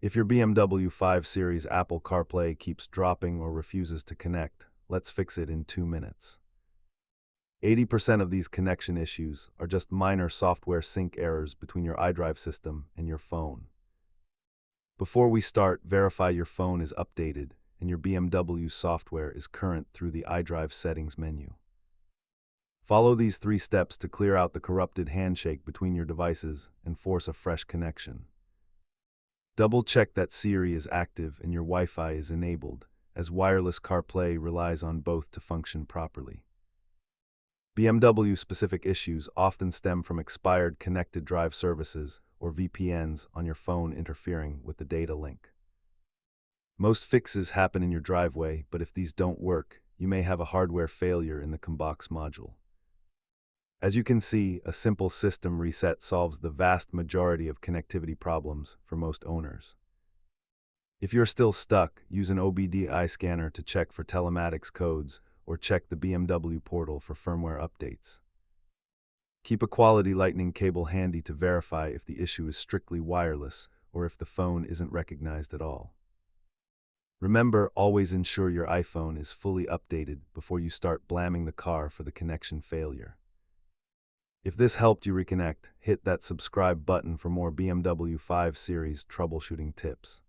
If your BMW 5 Series Apple CarPlay keeps dropping or refuses to connect, let's fix it in 2 minutes. 80% of these connection issues are just minor software sync errors between your iDrive system and your phone. Before we start, verify your phone is updated and your BMW software is current through the iDrive settings menu. Follow these 3 steps to clear out the corrupted handshake between your devices and force a fresh connection. Double-check that Siri is active and your Wi-Fi is enabled, as wireless CarPlay relies on both to function properly. BMW-specific issues often stem from expired connected drive services or VPNs on your phone interfering with the data link. Most fixes happen in your driveway, but if these don't work, you may have a hardware failure in the ComBox module. As you can see, a simple system reset solves the vast majority of connectivity problems for most owners. If you're still stuck, use an OBD-i scanner to check for telematics codes or check the BMW portal for firmware updates. Keep a quality lightning cable handy to verify if the issue is strictly wireless or if the phone isn't recognized at all. Remember, always ensure your iPhone is fully updated before you start blaming the car for the connection failure. If this helped you reconnect, hit that subscribe button for more BMW 5 Series troubleshooting tips.